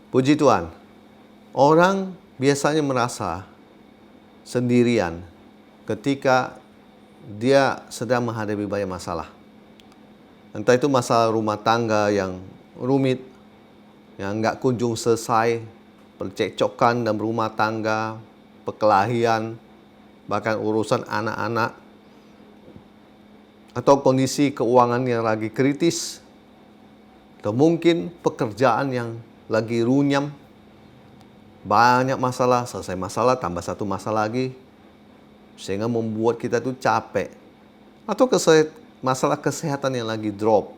Puji Tuhan, orang biasanya merasa sendirian ketika dia sedang menghadapi banyak masalah. Entah itu masalah rumah tangga yang rumit, yang nggak kunjung selesai, percekcokan dalam rumah tangga, perkelahian, bahkan urusan anak-anak, atau kondisi keuangan yang lagi kritis, atau mungkin pekerjaan yang lagi runyam, banyak masalah, selesai masalah, tambah satu masalah lagi, sehingga membuat kita tuh capek. Atau masalah kesehatan yang lagi drop.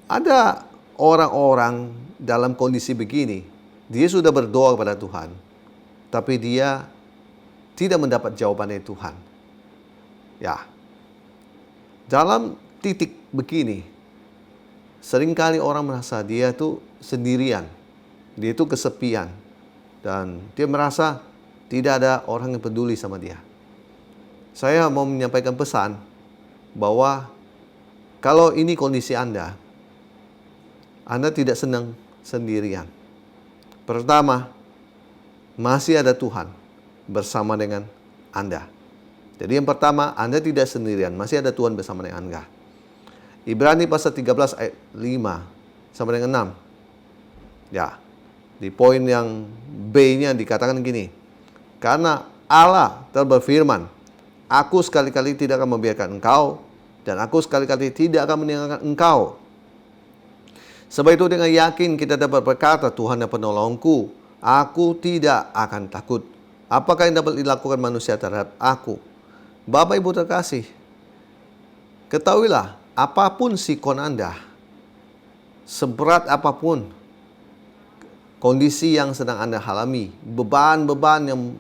Ada orang-orang dalam kondisi begini, dia sudah berdoa kepada Tuhan, tapi dia tidak mendapat jawaban dari Tuhan. Ya, dalam titik begini, seringkali orang merasa dia tuh sendirian, dia tuh kesepian, dan dia merasa tidak ada orang yang peduli sama dia. Saya mau menyampaikan pesan bahwa kalau ini kondisi Anda tidak senang sendirian. Pertama, masih ada Tuhan bersama dengan Anda. Jadi yang pertama, Anda tidak sendirian, masih ada Tuhan bersama dengan Anda. Ibrani pasal 13 ayat 5 sampai dengan 6. Ya, di poin yang B-nya dikatakan gini. Karena Allah telah berfirman, aku sekali-kali tidak akan membiarkan engkau, dan aku sekali-kali tidak akan meninggalkan engkau. Sebab itu dengan yakin kita dapat berkata, Tuhan adalah penolongku, aku tidak akan takut. Apakah yang dapat dilakukan manusia terhadap aku? Bapak Ibu terkasih, ketahuilah, apapun sikon Anda, seberat apapun kondisi yang sedang Anda alami, beban-beban yang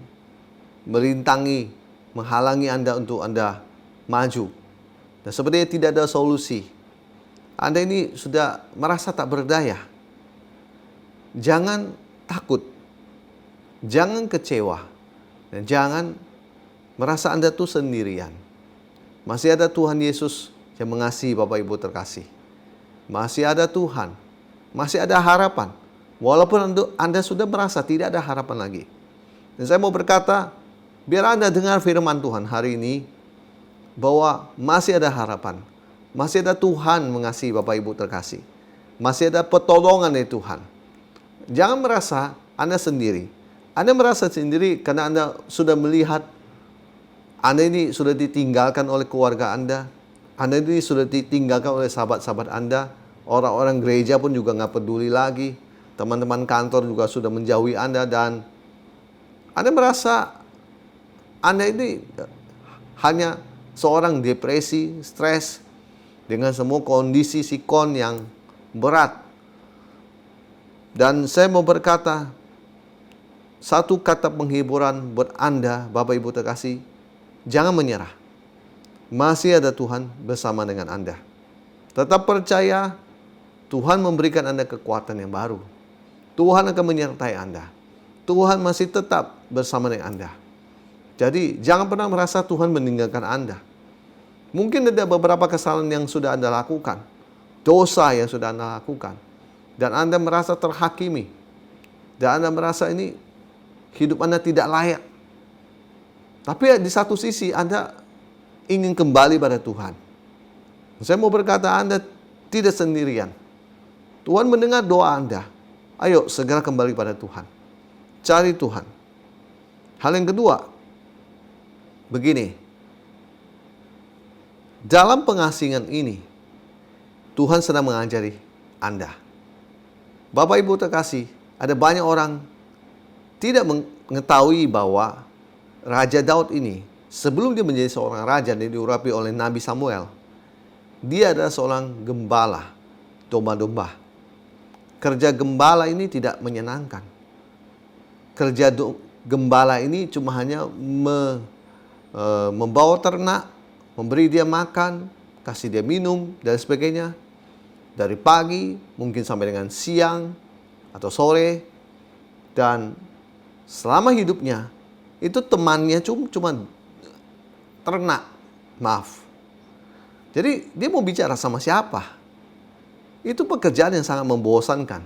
merintangi, menghalangi Anda untuk Anda maju, dan sepertinya tidak ada solusi, Anda ini sudah merasa tak berdaya. Jangan takut, jangan kecewa, dan jangan merasa Anda tuh sendirian. Masih ada Tuhan Yesus yang mengasihi Bapak Ibu terkasih. Masih ada Tuhan, masih ada harapan. Walaupun Anda sudah merasa tidak ada harapan lagi. Dan saya mau berkata, biar Anda dengar firman Tuhan hari ini, bahwa masih ada harapan. Masih ada Tuhan mengasihi Bapak Ibu terkasih. Masih ada pertolongan dari Tuhan. Jangan merasa Anda sendiri. Anda merasa sendiri karena Anda sudah melihat Anda ini sudah ditinggalkan oleh keluarga Anda. Anda ini sudah ditinggalkan oleh sahabat-sahabat Anda. Orang-orang gereja pun juga nggak peduli lagi. Teman-teman kantor juga sudah menjauhi Anda. Dan Anda merasa Anda ini hanya seorang depresi, stres, dengan semua kondisi sikon yang berat. Dan saya mau berkata, satu kata penghiburan buat Anda, Bapak Ibu terkasih, jangan menyerah. Masih ada Tuhan bersama dengan Anda. Tetap percaya, Tuhan memberikan Anda kekuatan yang baru. Tuhan akan menyertai Anda. Tuhan masih tetap bersama dengan Anda. Jadi jangan pernah merasa Tuhan meninggalkan Anda. Mungkin ada beberapa kesalahan yang sudah Anda lakukan, dosa yang sudah Anda lakukan, dan Anda merasa terhakimi, dan Anda merasa ini hidup Anda tidak layak. Tapi di satu sisi Anda ingin kembali pada Tuhan. Saya mau berkata, Anda tidak sendirian. Tuhan mendengar doa Anda. Ayo segera kembali pada Tuhan. Cari Tuhan. Hal yang kedua, begini. Dalam pengasingan ini, Tuhan sedang mengajari Anda. Bapak Ibu terkasih, ada banyak orang tidak mengetahui bahwa Raja Daud ini, sebelum dia menjadi seorang raja dan diurapi oleh Nabi Samuel, dia adalah seorang gembala domba-domba. Kerja gembala ini tidak menyenangkan. Kerja gembala ini cuma hanya membawa ternak, memberi dia makan, kasih dia minum, dan sebagainya. Dari pagi, mungkin sampai dengan siang atau sore. Dan selama hidupnya, itu temannya cuma ternak. Maaf. Jadi dia mau bicara sama siapa? Itu pekerjaan yang sangat membosankan.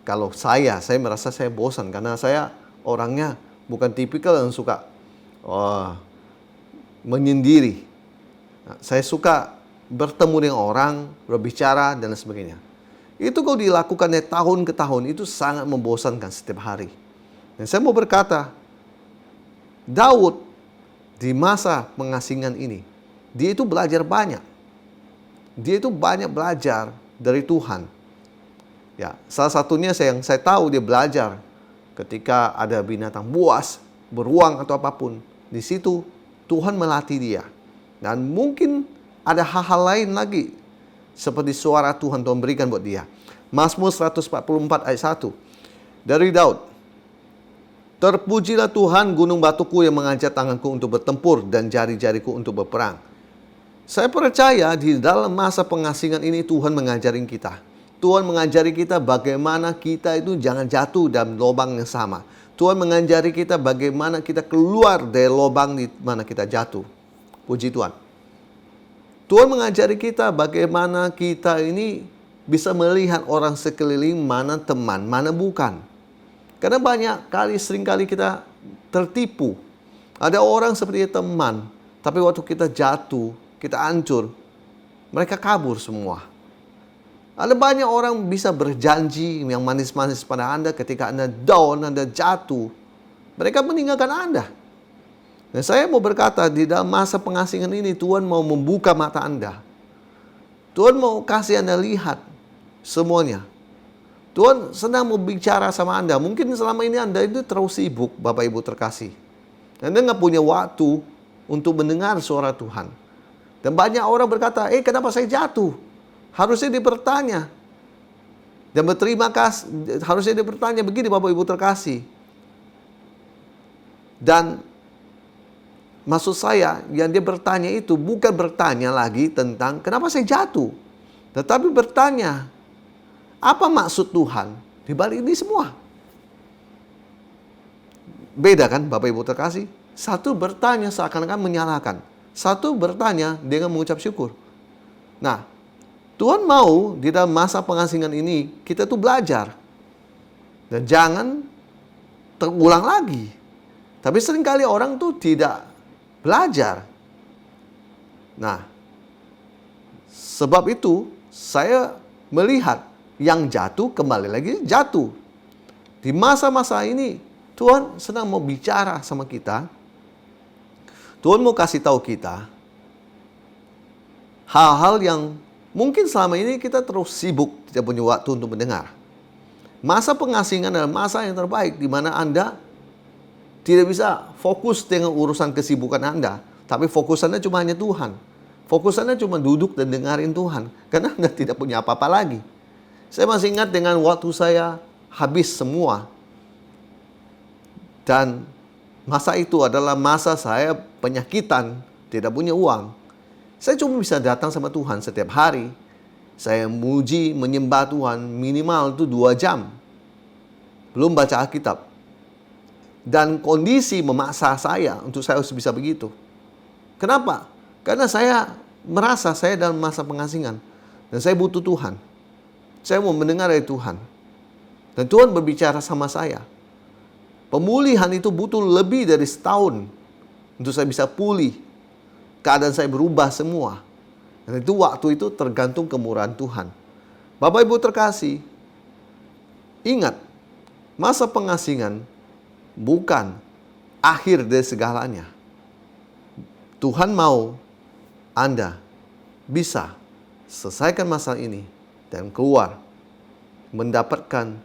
kalau saya merasa saya bosan karena saya orangnya bukan tipikal yang suka menyendiri. Nah, saya suka bertemu dengan orang, berbicara dan sebagainya. Itu kalau dilakukan dari tahun ke tahun itu sangat membosankan setiap hari. Dan saya mau berkata, Daud di masa pengasingan ini, dia itu belajar banyak. Dia itu banyak belajar dari Tuhan. Ya, salah satunya yang saya tahu dia belajar ketika ada binatang buas, beruang atau apapun. Di situ Tuhan melatih dia. Dan mungkin ada hal-hal lain lagi seperti suara Tuhan berikan buat dia. Mazmur 144 ayat 1 dari Daud. Terpujilah Tuhan gunung batuku yang mengajar tanganku untuk bertempur dan jari-jariku untuk berperang. Saya percaya di dalam masa pengasingan ini Tuhan mengajarin kita. Tuhan mengajari kita bagaimana kita itu jangan jatuh dalam lubang yang sama. Tuhan mengajari kita bagaimana kita keluar dari lubang di mana kita jatuh. Puji Tuhan. Tuhan mengajari kita bagaimana kita ini bisa melihat orang sekeliling mana teman, mana bukan. Karena seringkali kita tertipu. Ada orang seperti teman, tapi waktu kita jatuh, kita hancur, mereka kabur semua. Ada banyak orang bisa berjanji yang manis-manis pada Anda ketika Anda down, Anda jatuh. Mereka meninggalkan Anda. Dan saya mau berkata, di dalam masa pengasingan ini, Tuhan mau membuka mata Anda. Tuhan mau kasih Anda lihat semuanya. Tuhan sedang mau bicara sama Anda. Mungkin selama ini Anda itu terlalu sibuk, Bapak Ibu terkasih. Anda nggak punya waktu untuk mendengar suara Tuhan. Dan banyak orang berkata, kenapa saya jatuh? Harusnya dia bertanya. Dan berterima kasih, harusnya dia bertanya begini, Bapak Ibu terkasih. Dan maksud saya, yang dia bertanya itu bukan bertanya lagi tentang kenapa saya jatuh. Tetapi bertanya, apa maksud Tuhan di balik ini semua? Beda kan Bapak Ibu terkasih? Satu bertanya seakan-akan menyalahkan. Satu bertanya dengan mengucap syukur. Nah, Tuhan mau di dalam masa pengasingan ini kita tuh belajar. Dan jangan terulang lagi. Tapi seringkali orang tuh tidak belajar. Nah, sebab itu saya melihat yang jatuh kembali lagi jatuh. Di masa-masa ini Tuhan sedang mau bicara sama kita. Tuhan mau kasih tahu kita hal-hal yang mungkin selama ini kita terus sibuk, tidak punya waktu untuk mendengar. Masa pengasingan adalah masa yang terbaik di mana Anda tidak bisa fokus dengan urusan kesibukan Anda, tapi fokusannya cuma hanya Tuhan. Fokusannya cuma duduk dan dengarin Tuhan, karena Anda tidak punya apa-apa lagi. Saya masih ingat dengan waktu saya habis semua. Dan masa itu adalah masa saya penyakitan, tidak punya uang. Saya cuma bisa datang sama Tuhan setiap hari. Saya muji, menyembah Tuhan minimal itu 2 jam. Belum baca Alkitab. Dan kondisi memaksa saya untuk saya harus bisa begitu. Kenapa? Karena saya merasa saya dalam masa pengasingan. Dan saya butuh Tuhan. Saya mau mendengar dari Tuhan. Dan Tuhan berbicara sama saya. Pemulihan itu butuh lebih dari setahun. Untuk saya bisa pulih. Keadaan saya berubah semua. Dan itu waktu itu tergantung kemurahan Tuhan. Bapak Ibu terkasih. Ingat. Masa pengasingan bukan akhir dari segalanya. Tuhan mau Anda bisa selesaikan masalah ini dan keluar mendapatkan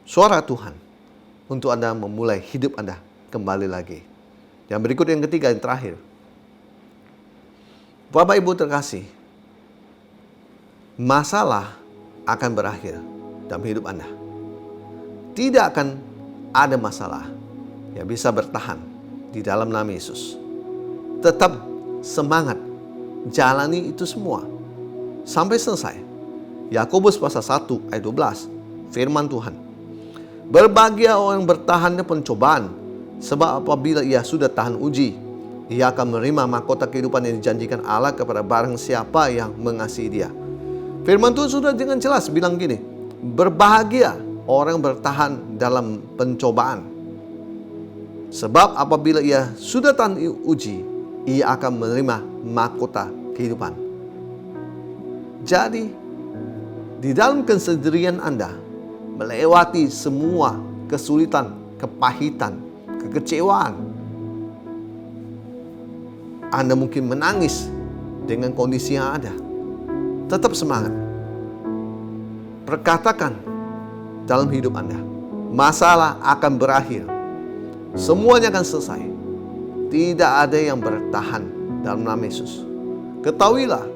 suara Tuhan untuk Anda memulai hidup Anda kembali lagi. Yang berikut yang ketiga, yang terakhir. Bapak Ibu terkasih, masalah akan berakhir dalam hidup Anda. Tidak akan ada masalah yang bisa bertahan di dalam nama Yesus. Tetap semangat, jalani itu semua sampai selesai. Yakobus pasal 1 ayat 12, firman Tuhan. Berbahagia orang yang bertahan di pencobaan, sebab apabila ia sudah tahan uji, ia akan menerima mahkota kehidupan yang dijanjikan Allah kepada barang siapa yang mengasihi dia. Firman Tuhan sudah dengan jelas bilang gini, Berbahagia orang bertahan dalam pencobaan. Sebab apabila ia sudah tahan uji, ia akan menerima mahkota kehidupan. Jadi, di dalam kesendirian Anda, melewati semua kesulitan, kepahitan, kekecewaan, Anda mungkin menangis dengan kondisi yang ada. Tetap semangat. Perkatakan dalam hidup Anda, masalah akan berakhir. Semuanya akan selesai. Tidak ada yang bertahan dalam nama Yesus. Ketahuilah,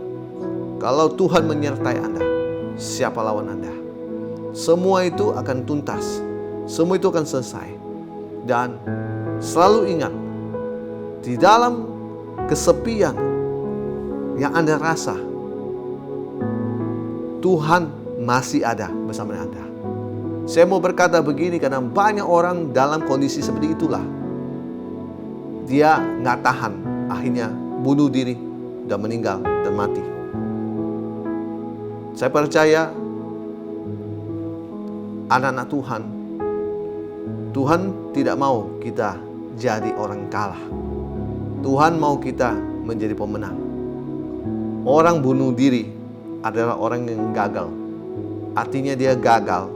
kalau Tuhan menyertai Anda, siapa lawan Anda? Semua itu akan tuntas. Semua itu akan selesai. Dan selalu ingat, di dalam kesepian yang Anda rasa, Tuhan masih ada bersama Anda. Saya mau berkata begini karena banyak orang dalam kondisi seperti itulah. Dia nggak tahan, akhirnya bunuh diri dan meninggal dan mati. Saya percaya anak-anak Tuhan tidak mau kita jadi orang kalah. Tuhan mau kita menjadi pemenang. Orang bunuh diri adalah orang yang gagal. Artinya dia gagal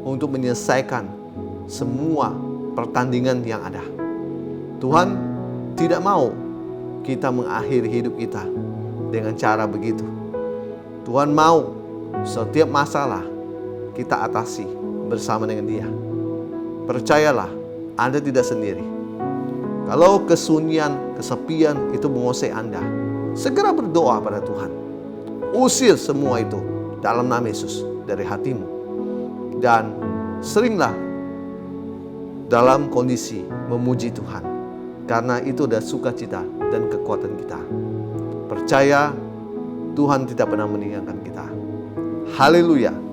untuk menyelesaikan semua pertandingan yang ada. Tuhan tidak mau kita mengakhiri hidup kita dengan cara begitu. Tuhan mau setiap masalah kita atasi bersama dengan Dia. Percayalah, Anda tidak sendiri. Kalau kesunyian, kesepian itu menguasai Anda, segera berdoa pada Tuhan. Usir semua itu dalam nama Yesus dari hatimu. Dan seringlah dalam kondisi memuji Tuhan, karena itu adalah sukacita dan kekuatan kita. Percaya, Tuhan tidak pernah meninggalkan kita. Haleluya.